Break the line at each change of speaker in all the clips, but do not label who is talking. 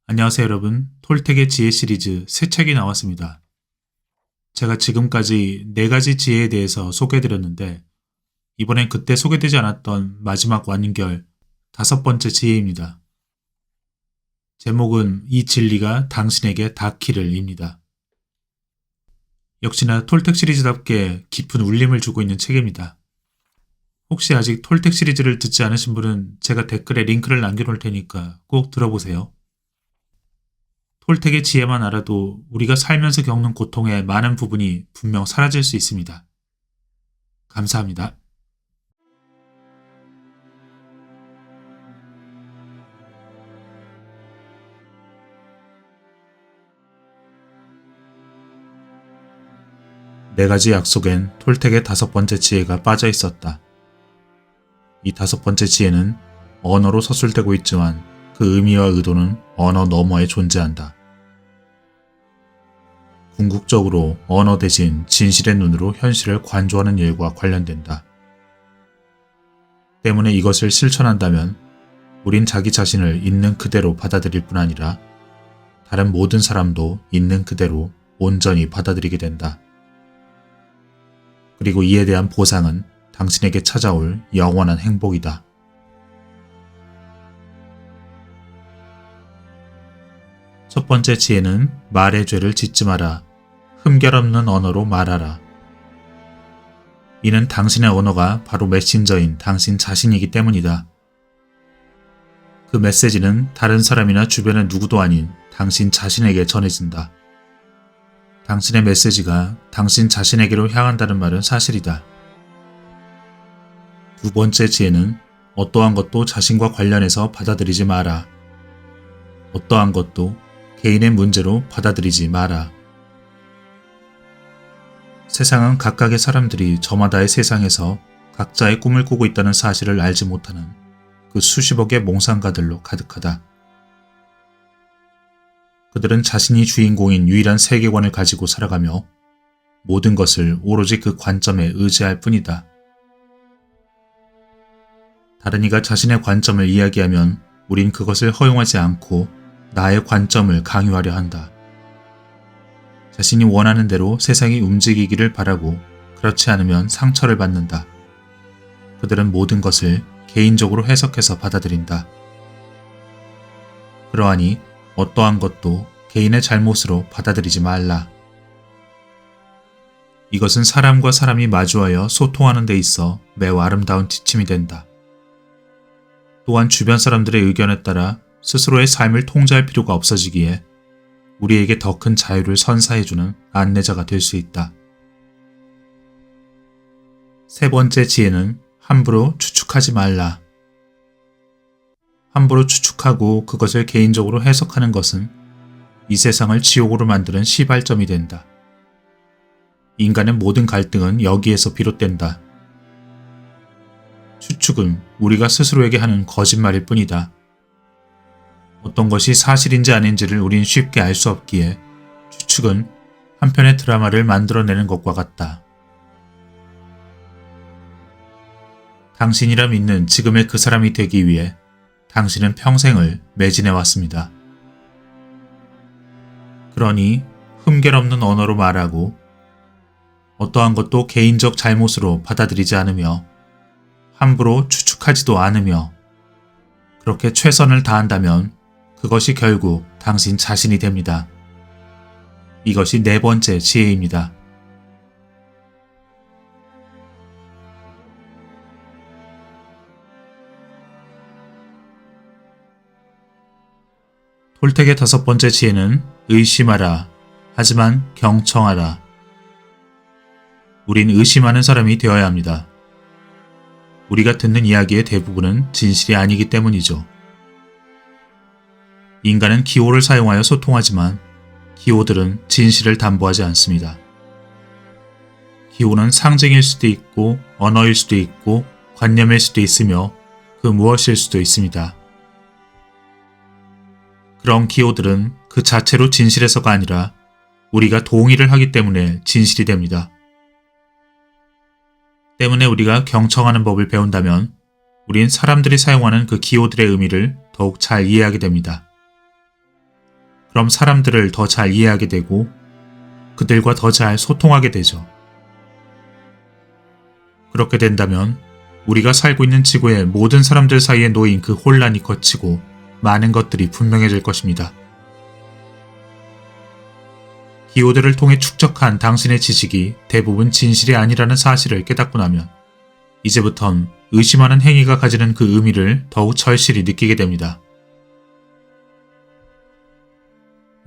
안녕하세요 여러분. 톨텍의 지혜 시리즈 새 책이 나왔습니다. 제가 지금까지 4가지 지혜에 대해서 소개해드렸는데 이번엔 그때 소개되지 않았던 마지막 완결 5번째 지혜입니다. 제목은 이 진리가 당신에게 닿기를 입니다. 역시나 톨텍 시리즈답게 깊은 울림을 주고 있는 책입니다. 혹시 아직 톨텍 시리즈를 듣지 않으신 분은 제가 댓글에 링크를 남겨놓을 테니까 꼭 들어보세요. 톨텍의 지혜만 알아도 우리가 살면서 겪는 고통의 많은 부분이 분명 사라질 수 있습니다. 감사합니다. 네 가지 약속엔 톨텍의 5번째 지혜가 빠져 있었다. 이 5번째 지혜는 언어로 서술되고 있지만 그 의미와 의도는 언어 너머에 존재한다. 궁극적으로 언어 대신 진실의 눈으로 현실을 관조하는 일과 관련된다. 때문에 이것을 실천한다면 우린 자기 자신을 있는 그대로 받아들일 뿐 아니라 다른 모든 사람도 있는 그대로 온전히 받아들이게 된다. 그리고 이에 대한 보상은 당신에게 찾아올 영원한 행복이다. 첫 번째 지혜는 말의 죄를 짓지 마라. 흠결 없는 언어로 말하라. 이는 당신의 언어가 바로 메신저인 당신 자신이기 때문이다. 그 메시지는 다른 사람이나 주변의 누구도 아닌 당신 자신에게 전해진다. 당신의 메시지가 당신 자신에게로 향한다는 말은 사실이다. 두 번째 지혜는 어떠한 것도 자신과 관련해서 받아들이지 마라. 어떠한 것도 개인의 문제로 받아들이지 마라. 세상은 각각의 사람들이 저마다의 세상에서 각자의 꿈을 꾸고 있다는 사실을 알지 못하는 그 수십억의 몽상가들로 가득하다. 그들은 자신이 주인공인 유일한 세계관을 가지고 살아가며 모든 것을 오로지 그 관점에 의지할 뿐이다. 다른 이가 자신의 관점을 이야기하면 우린 그것을 허용하지 않고 나의 관점을 강요하려 한다. 자신이 원하는 대로 세상이 움직이기를 바라고 그렇지 않으면 상처를 받는다. 그들은 모든 것을 개인적으로 해석해서 받아들인다. 그러하니 어떠한 것도 개인의 잘못으로 받아들이지 말라. 이것은 사람과 사람이 마주하여 소통하는 데 있어 매우 아름다운 지침이 된다. 또한 주변 사람들의 의견에 따라 스스로의 삶을 통제할 필요가 없어지기에 우리에게 더 큰 자유를 선사해주는 안내자가 될 수 있다. 세 번째 지혜는 함부로 추측하지 말라. 함부로 추측하고 그것을 개인적으로 해석하는 것은 이 세상을 지옥으로 만드는 시발점이 된다. 인간의 모든 갈등은 여기에서 비롯된다. 추측은 우리가 스스로에게 하는 거짓말일 뿐이다. 어떤 것이 사실인지 아닌지를 우린 쉽게 알 수 없기에 추측은 한편의 드라마를 만들어내는 것과 같다. 당신이라 믿는 지금의 그 사람이 되기 위해 당신은 평생을 매진해왔습니다. 그러니 흠결 없는 언어로 말하고 어떠한 것도 개인적 잘못으로 받아들이지 않으며 함부로 추측하지도 않으며 그렇게 최선을 다한다면 그것이 결국 당신 자신이 됩니다. 이것이 네 번째 지혜입니다. 톨텍의 5번째 지혜는 의심하라. 하지만 경청하라. 우린 의심하는 사람이 되어야 합니다. 우리가 듣는 이야기의 대부분은 진실이 아니기 때문이죠. 인간은 기호를 사용하여 소통하지만 기호들은 진실을 담보하지 않습니다. 기호는 상징일 수도 있고 언어일 수도 있고 관념일 수도 있으며 그 무엇일 수도 있습니다. 그런 기호들은 그 자체로 진실에서가 아니라 우리가 동의를 하기 때문에 진실이 됩니다. 때문에 우리가 경청하는 법을 배운다면 우린 사람들이 사용하는 그 기호들의 의미를 더욱 잘 이해하게 됩니다. 그럼 사람들을 더 잘 이해하게 되고 그들과 더 잘 소통하게 되죠. 그렇게 된다면 우리가 살고 있는 지구의 모든 사람들 사이에 놓인 그 혼란이 거치고 많은 것들이 분명해질 것입니다. 기호들을 통해 축적한 당신의 지식이 대부분 진실이 아니라는 사실을 깨닫고 나면 이제부턴 의심하는 행위가 가지는 그 의미를 더욱 절실히 느끼게 됩니다.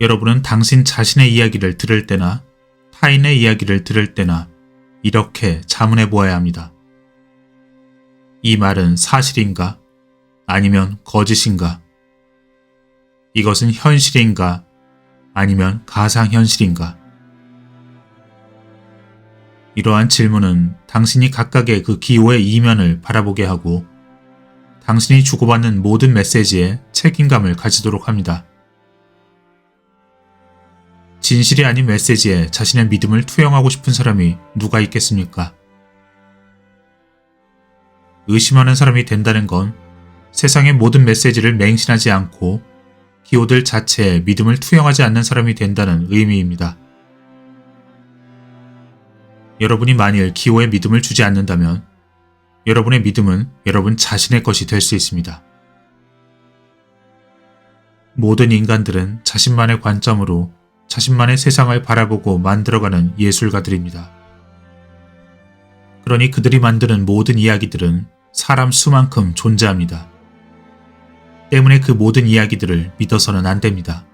여러분은 당신 자신의 이야기를 들을 때나 타인의 이야기를 들을 때나 이렇게 자문해 보아야 합니다. 이 말은 사실인가? 아니면 거짓인가? 이것은 현실인가? 아니면 가상현실인가? 이러한 질문은 당신이 각각의 그 기호의 이면을 바라보게 하고 당신이 주고받는 모든 메시지에 책임감을 가지도록 합니다. 진실이 아닌 메시지에 자신의 믿음을 투영하고 싶은 사람이 누가 있겠습니까? 의심하는 사람이 된다는 건 세상의 모든 메시지를 맹신하지 않고 기호들 자체에 믿음을 투영하지 않는 사람이 된다는 의미입니다. 여러분이 만일 기호에 믿음을 주지 않는다면 여러분의 믿음은 여러분 자신의 것이 될 수 있습니다. 모든 인간들은 자신만의 관점으로 자신만의 세상을 바라보고 만들어가는 예술가들입니다. 그러니 그들이 만드는 모든 이야기들은 사람 수만큼 존재합니다. 때문에 그 모든 이야기들을 믿어서는 안 됩니다.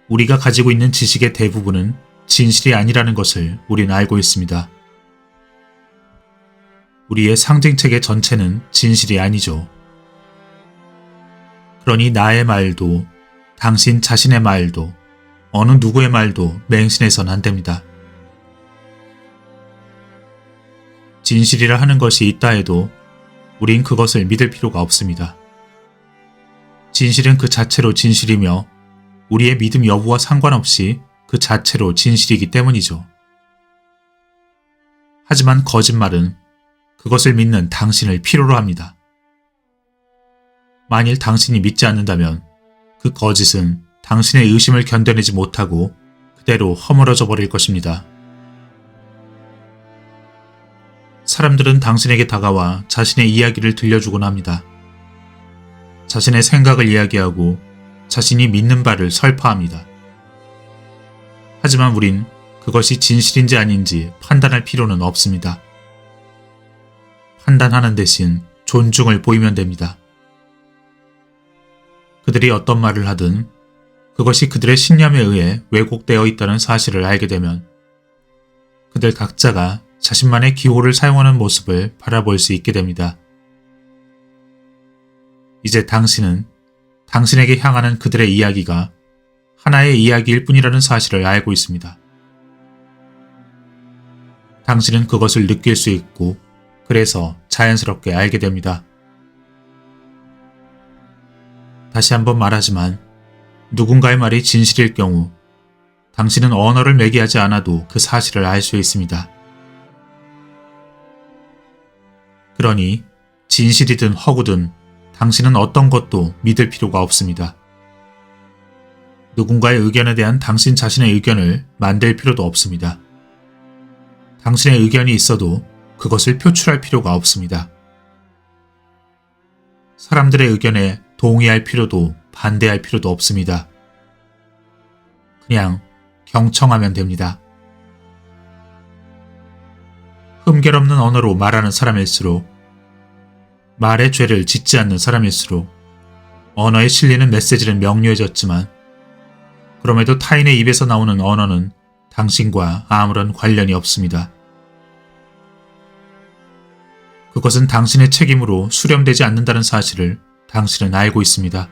우리가 가지고 있는 지식의 대부분은 진실이 아니라는 것을 우리는 알고 있습니다. 우리의 상징체계 전체는 진실이 아니죠. 그러니 나의 말도 당신 자신의 말도 어느 누구의 말도 맹신해선 안 됩니다. 진실이라 하는 것이 있다 해도 우린 그것을 믿을 필요가 없습니다. 진실은 그 자체로 진실이며 우리의 믿음 여부와 상관없이 그 자체로 진실이기 때문이죠. 하지만 거짓말은 그것을 믿는 당신을 필요로 합니다. 만일 당신이 믿지 않는다면 그 거짓은 당신의 의심을 견뎌내지 못하고 그대로 허물어져 버릴 것입니다. 사람들은 당신에게 다가와 자신의 이야기를 들려주곤 합니다. 자신의 생각을 이야기하고 자신이 믿는 바를 설파합니다. 하지만 우린 그것이 진실인지 아닌지 판단할 필요는 없습니다. 판단하는 대신 존중을 보이면 됩니다. 그들이 어떤 말을 하든 그것이 그들의 신념에 의해 왜곡되어 있다는 사실을 알게 되면 그들 각자가 자신만의 기호를 사용하는 모습을 바라볼 수 있게 됩니다. 이제 당신은 당신에게 향하는 그들의 이야기가 하나의 이야기일 뿐이라는 사실을 알고 있습니다. 당신은 그것을 느낄 수 있고 그래서 자연스럽게 알게 됩니다. 다시 한번 말하지만 누군가의 말이 진실일 경우 당신은 언어를 매개하지 않아도 그 사실을 알 수 있습니다. 그러니 진실이든 허구든 당신은 어떤 것도 믿을 필요가 없습니다. 누군가의 의견에 대한 당신 자신의 의견을 만들 필요도 없습니다. 당신의 의견이 있어도 그것을 표출할 필요가 없습니다. 사람들의 의견에 동의할 필요도 반대할 필요도 없습니다. 그냥 경청하면 됩니다. 흠결 없는 언어로 말하는 사람일수록 말의 죄를 짓지 않는 사람일수록 언어에 실리는 메시지는 명료해졌지만 그럼에도 타인의 입에서 나오는 언어는 당신과 아무런 관련이 없습니다. 그것은 당신의 책임으로 수렴되지 않는다는 사실을 당신은 알고 있습니다.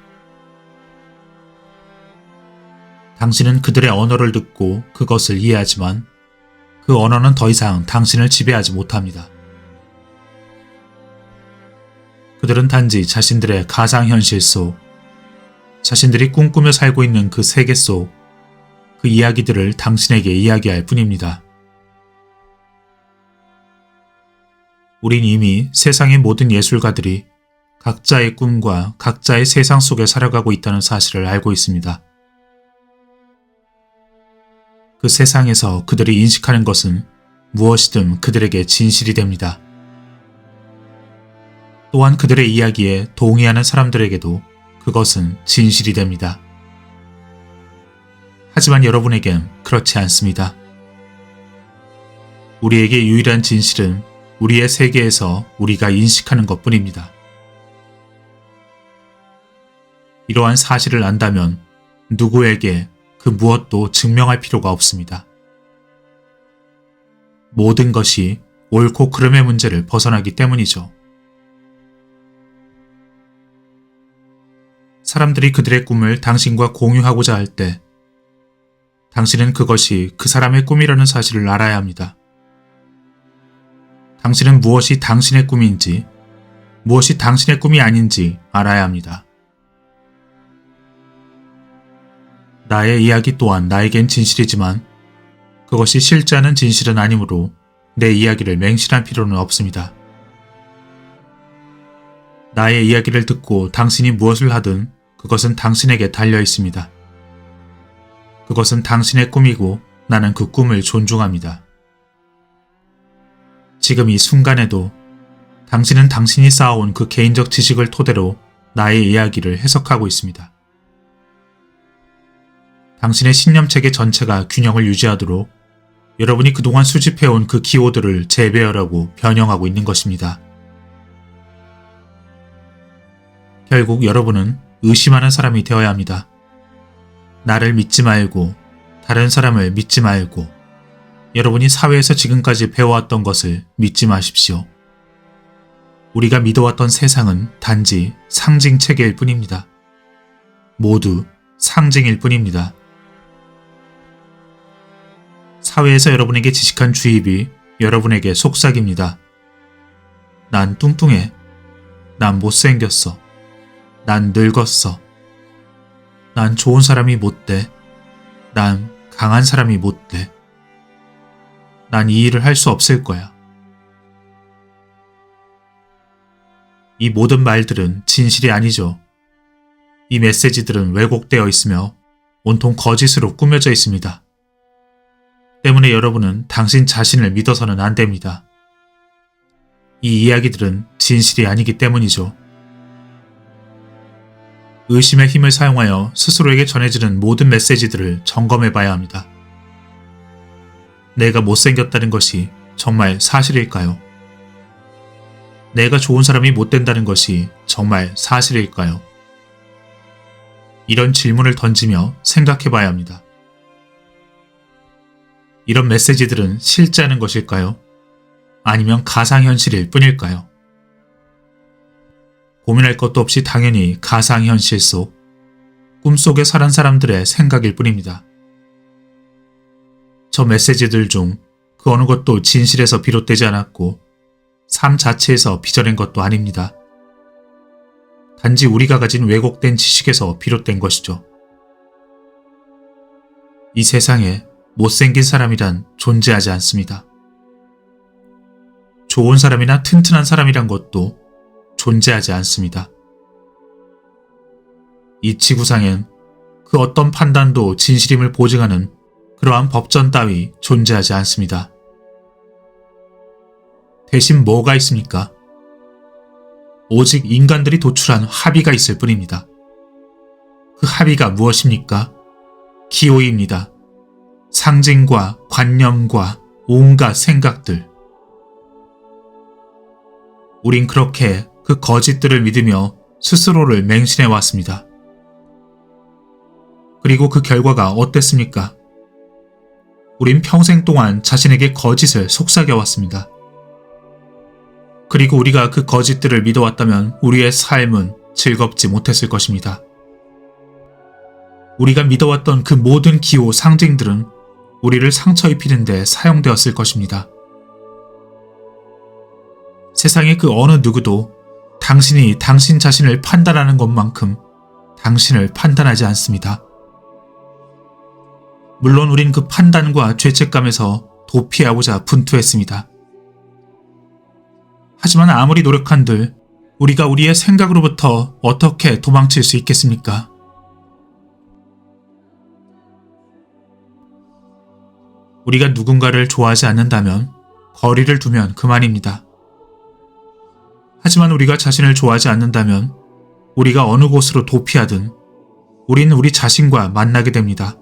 당신은 그들의 언어를 듣고 그것을 이해하지만 그 언어는 더 이상 당신을 지배하지 못합니다. 그들은 단지 자신들의 가상현실 속, 자신들이 꿈꾸며 살고 있는 그 세계 속 그 이야기들을 당신에게 이야기할 뿐입니다. 우린 이미 세상의 모든 예술가들이 각자의 꿈과 각자의 세상 속에 살아가고 있다는 사실을 알고 있습니다. 그 세상에서 그들이 인식하는 것은 무엇이든 그들에게 진실이 됩니다. 또한 그들의 이야기에 동의하는 사람들에게도 그것은 진실이 됩니다. 하지만 여러분에겐 그렇지 않습니다. 우리에게 유일한 진실은 우리의 세계에서 우리가 인식하는 것뿐입니다. 이러한 사실을 안다면 누구에게 그 무엇도 증명할 필요가 없습니다. 모든 것이 옳고 그름의 문제를 벗어나기 때문이죠. 사람들이 그들의 꿈을 당신과 공유하고자 할 때 당신은 그것이 그 사람의 꿈이라는 사실을 알아야 합니다. 당신은 무엇이 당신의 꿈인지, 무엇이 당신의 꿈이 아닌지 알아야 합니다. 나의 이야기 또한 나에겐 진실이지만 그것이 실제하는 진실은 아니므로 내 이야기를 맹신할 필요는 없습니다. 나의 이야기를 듣고 당신이 무엇을 하든 그것은 당신에게 달려 있습니다. 그것은 당신의 꿈이고 나는 그 꿈을 존중합니다. 지금 이 순간에도 당신은 당신이 쌓아온 그 개인적 지식을 토대로 나의 이야기를 해석하고 있습니다. 당신의 신념체계 전체가 균형을 유지하도록 여러분이 그동안 수집해온 그 기호들을 재배열하고 변형하고 있는 것입니다. 결국 여러분은 의심하는 사람이 되어야 합니다. 나를 믿지 말고 다른 사람을 믿지 말고 여러분이 사회에서 지금까지 배워왔던 것을 믿지 마십시오. 우리가 믿어왔던 세상은 단지 상징체계일 뿐입니다. 모두 상징일 뿐입니다. 사회에서 여러분에게 지식한 주입이 여러분에게 속삭입니다. 난 뚱뚱해. 난 못생겼어. 난 늙었어. 난 좋은 사람이 못 돼. 난 강한 사람이 못 돼. 난 이 일을 할 수 없을 거야. 이 모든 말들은 진실이 아니죠. 이 메시지들은 왜곡되어 있으며 온통 거짓으로 꾸며져 있습니다. 때문에 여러분은 당신 자신을 믿어서는 안 됩니다. 이 이야기들은 진실이 아니기 때문이죠. 의심의 힘을 사용하여 스스로에게 전해지는 모든 메시지들을 점검해 봐야 합니다. 내가 못생겼다는 것이 정말 사실일까요? 내가 좋은 사람이 못 된다는 것이 정말 사실일까요? 이런 질문을 던지며 생각해 봐야 합니다. 이런 메시지들은 실제하는 것일까요? 아니면 가상현실일 뿐일까요? 고민할 것도 없이 당연히 가상현실 속, 꿈속에 사는 사람들의 생각일 뿐입니다. 저 메시지들 중 그 어느 것도 진실에서 비롯되지 않았고 삶 자체에서 빚어낸 것도 아닙니다. 단지 우리가 가진 왜곡된 지식에서 비롯된 것이죠. 이 세상에 못생긴 사람이란 존재하지 않습니다. 좋은 사람이나 튼튼한 사람이란 것도 존재하지 않습니다. 이 지구상엔 그 어떤 판단도 진실임을 보증하는 그러한 법전 따위 존재하지 않습니다. 대신 뭐가 있습니까? 오직 인간들이 도출한 합의가 있을 뿐입니다. 그 합의가 무엇입니까? 기호입니다. 상징과 관념과 온갖 생각들. 우린 그렇게 그 거짓들을 믿으며 스스로를 맹신해 왔습니다. 그리고 그 결과가 어땠습니까? 우린 평생 동안 자신에게 거짓을 속삭여 왔습니다. 그리고 우리가 그 거짓들을 믿어왔다면 우리의 삶은 즐겁지 못했을 것입니다. 우리가 믿어왔던 그 모든 기호 상징들은 우리를 상처 입히는 데 사용되었을 것입니다. 세상의 그 어느 누구도 당신이 당신 자신을 판단하는 것만큼 당신을 판단하지 않습니다. 물론 우린 그 판단과 죄책감에서 도피하고자 분투했습니다. 하지만 아무리 노력한들 우리가 우리의 생각으로부터 어떻게 도망칠 수 있겠습니까? 우리가 누군가를 좋아하지 않는다면 거리를 두면 그만입니다. 하지만 우리가 자신을 좋아하지 않는다면 우리가 어느 곳으로 도피하든 우린 우리 자신과 만나게 됩니다.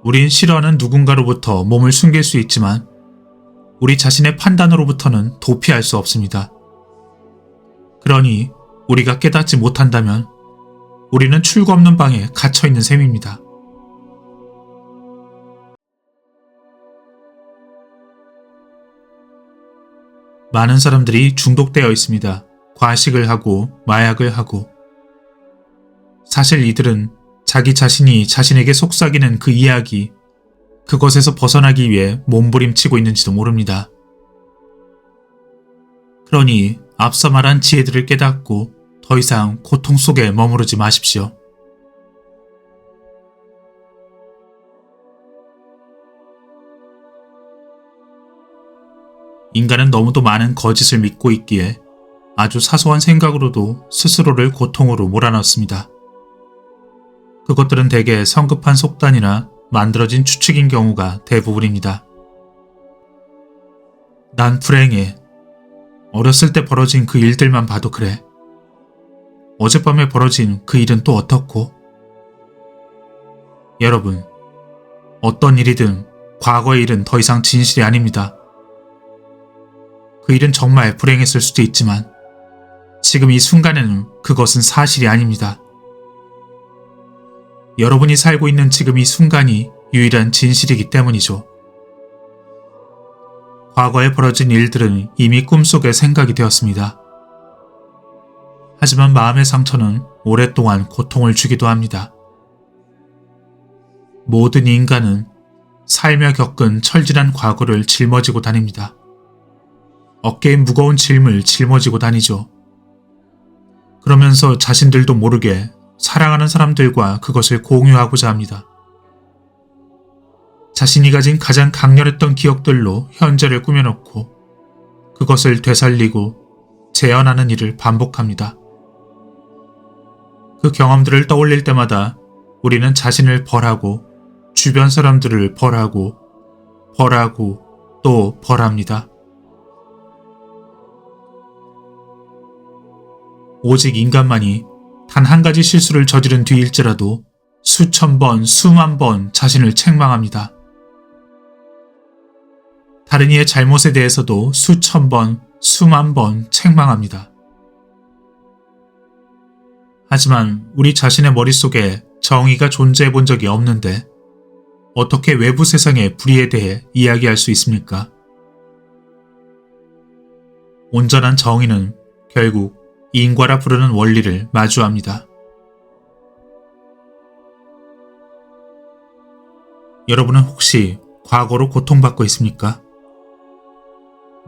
우린 싫어하는 누군가로부터 몸을 숨길 수 있지만 우리 자신의 판단으로부터는 도피할 수 없습니다. 그러니 우리가 깨닫지 못한다면 우리는 출구 없는 방에 갇혀 있는 셈입니다. 많은 사람들이 중독되어 있습니다. 과식을 하고 마약을 하고. 사실 이들은 자기 자신이 자신에게 속삭이는 그 이야기, 그것에서 벗어나기 위해 몸부림치고 있는지도 모릅니다. 그러니 앞서 말한 지혜들을 깨닫고 더 이상 고통 속에 머무르지 마십시오. 인간은 너무도 많은 거짓을 믿고 있기에 아주 사소한 생각으로도 스스로를 고통으로 몰아넣습니다. 그것들은 대개 성급한 속단이나 만들어진 추측인 경우가 대부분입니다. 난 불행해. 어렸을 때 벌어진 그 일들만 봐도 그래. 어젯밤에 벌어진 그 일은 또 어떻고? 여러분, 어떤 일이든 과거의 일은 더 이상 진실이 아닙니다. 그 일은 정말 불행했을 수도 있지만 지금 이 순간에는 그것은 사실이 아닙니다. 여러분이 살고 있는 지금 이 순간이 유일한 진실이기 때문이죠. 과거에 벌어진 일들은 이미 꿈속의 생각이 되었습니다. 하지만 마음의 상처는 오랫동안 고통을 주기도 합니다. 모든 인간은 살며 겪은 철진한 과거를 짊어지고 다닙니다. 어깨에 무거운 짐을 짊어지고 다니죠. 그러면서 자신들도 모르게 사랑하는 사람들과 그것을 공유하고자 합니다. 자신이 가진 가장 강렬했던 기억들로 현재를 꾸며놓고 그것을 되살리고 재현하는 일을 반복합니다. 그 경험들을 떠올릴 때마다 우리는 자신을 벌하고 주변 사람들을 벌하고 또 벌합니다. 오직 인간만이 단 한 가지 실수를 저지른 뒤일지라도 수천 번, 수만 번 자신을 책망합니다. 다른 이의 잘못에 대해서도 수천 번, 수만 번 책망합니다. 하지만 우리 자신의 머릿속에 정의가 존재해 본 적이 없는데 어떻게 외부 세상의 불의에 대해 이야기할 수 있습니까? 온전한 정의는 결국 인과라 부르는 원리를 마주합니다. 여러분은 혹시 과거로 고통받고 있습니까?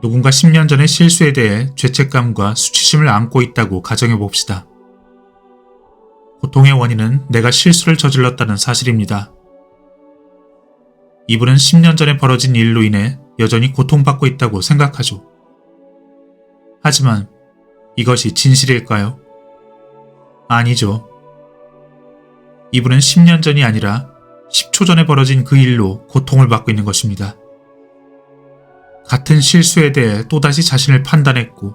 누군가 10년 전의 실수에 대해 죄책감과 수치심을 안고 있다고 가정해 봅시다. 고통의 원인은 내가 실수를 저질렀다는 사실입니다. 이분은 10년 전에 벌어진 일로 인해 여전히 고통받고 있다고 생각하죠. 하지만 이것이 진실일까요? 아니죠. 이분은 10년 전이 아니라 10초 전에 벌어진 그 일로 고통을 받고 있는 것입니다. 같은 실수에 대해 또다시 자신을 판단했고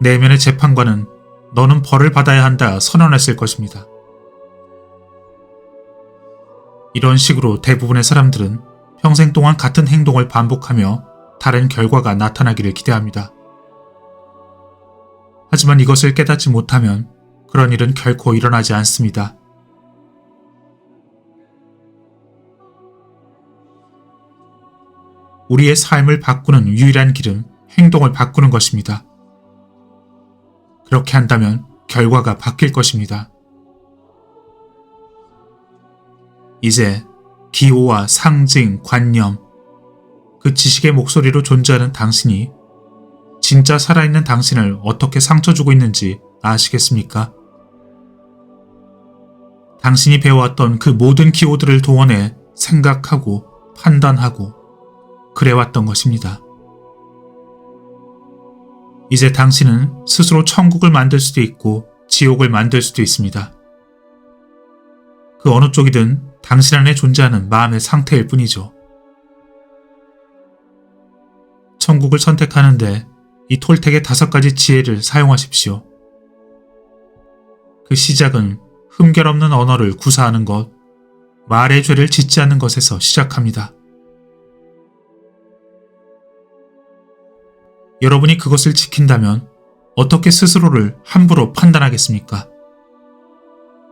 내면의 재판관은 너는 벌을 받아야 한다 선언했을 것입니다. 이런 식으로 대부분의 사람들은 평생 동안 같은 행동을 반복하며 다른 결과가 나타나기를 기대합니다. 하지만 이것을 깨닫지 못하면 그런 일은 결코 일어나지 않습니다. 우리의 삶을 바꾸는 유일한 길은 행동을 바꾸는 것입니다. 그렇게 한다면 결과가 바뀔 것입니다. 이제 기호와 상징, 관념, 그 지식의 목소리로 존재하는 당신이 진짜 살아있는 당신을 어떻게 상처 주고 있는지 아시겠습니까? 당신이 배워왔던 그 모든 기호들을 동원해 생각하고 판단하고 그래왔던 것입니다. 이제 당신은 스스로 천국을 만들 수도 있고 지옥을 만들 수도 있습니다. 그 어느 쪽이든 당신 안에 존재하는 마음의 상태일 뿐이죠. 천국을 선택하는데 이 톨텍의 5가지 지혜를 사용하십시오. 그 시작은 흠결 없는 언어를 구사하는 것, 말의 죄를 짓지 않는 것에서 시작합니다. 여러분이 그것을 지킨다면 어떻게 스스로를 함부로 판단하겠습니까?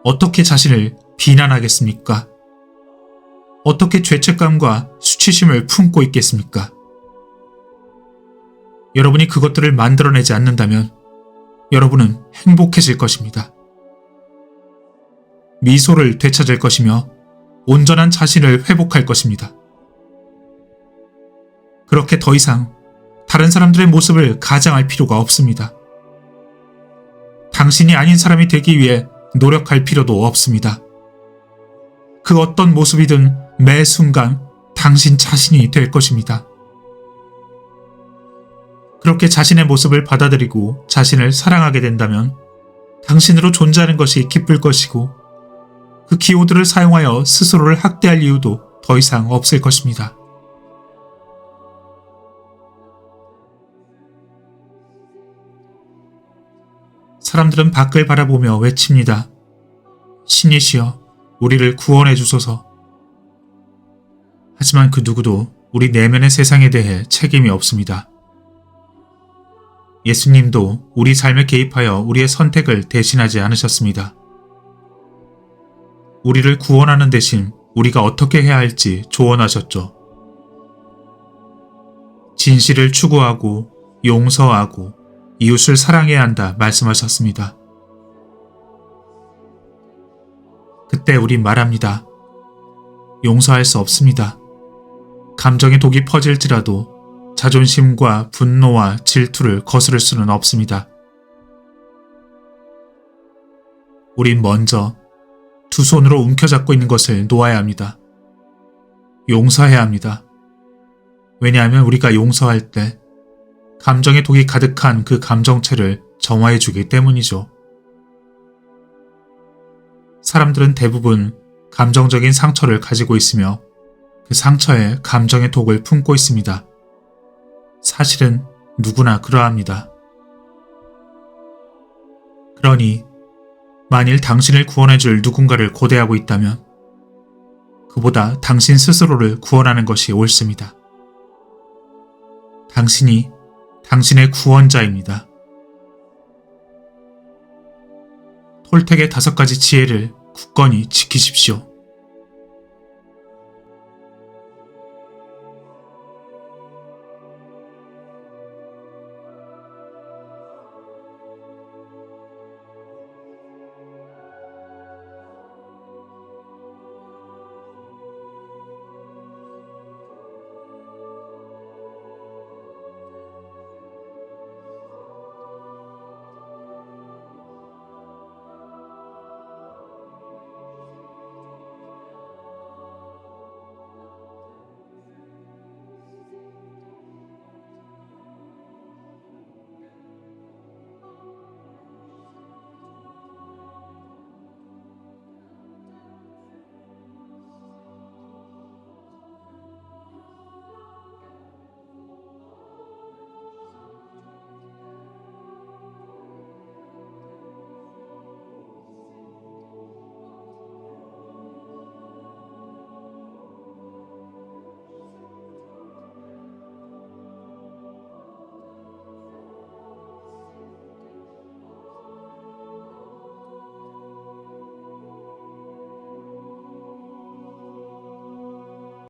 어떻게 자신을 비난하겠습니까? 어떻게 죄책감과 수치심을 품고 있겠습니까? 여러분이 그것들을 만들어내지 않는다면 여러분은 행복해질 것입니다. 미소를 되찾을 것이며 온전한 자신을 회복할 것입니다. 그렇게 더 이상 다른 사람들의 모습을 가장할 필요가 없습니다. 당신이 아닌 사람이 되기 위해 노력할 필요도 없습니다. 그 어떤 모습이든 매 순간 당신 자신이 될 것입니다. 그렇게 자신의 모습을 받아들이고 자신을 사랑하게 된다면 당신으로 존재하는 것이 기쁠 것이고 그 기호들을 사용하여 스스로를 학대할 이유도 더 이상 없을 것입니다. 사람들은 밖을 바라보며 외칩니다. 신이시여, 우리를 구원해 주소서. 하지만 그 누구도 우리 내면의 세상에 대해 책임이 없습니다. 예수님도 우리 삶에 개입하여 우리의 선택을 대신하지 않으셨습니다. 우리를 구원하는 대신 우리가 어떻게 해야 할지 조언하셨죠. 진실을 추구하고 용서하고 이웃을 사랑해야 한다 말씀하셨습니다. 그때 우린 말합니다. 용서할 수 없습니다. 감정의 독이 퍼질지라도 자존심과 분노와 질투를 거스를 수는 없습니다. 우린 먼저 두 손으로 움켜잡고 있는 것을 놓아야 합니다. 용서해야 합니다. 왜냐하면 우리가 용서할 때 감정의 독이 가득한 그 감정체를 정화해 주기 때문이죠. 사람들은 대부분 감정적인 상처를 가지고 있으며 그 상처에 감정의 독을 품고 있습니다. 사실은 누구나 그러합니다. 그러니 만일 당신을 구원해줄 누군가를 고대하고 있다면 그보다 당신 스스로를 구원하는 것이 옳습니다. 당신이 당신의 구원자입니다. 톨텍의 5가지 지혜를 굳건히 지키십시오.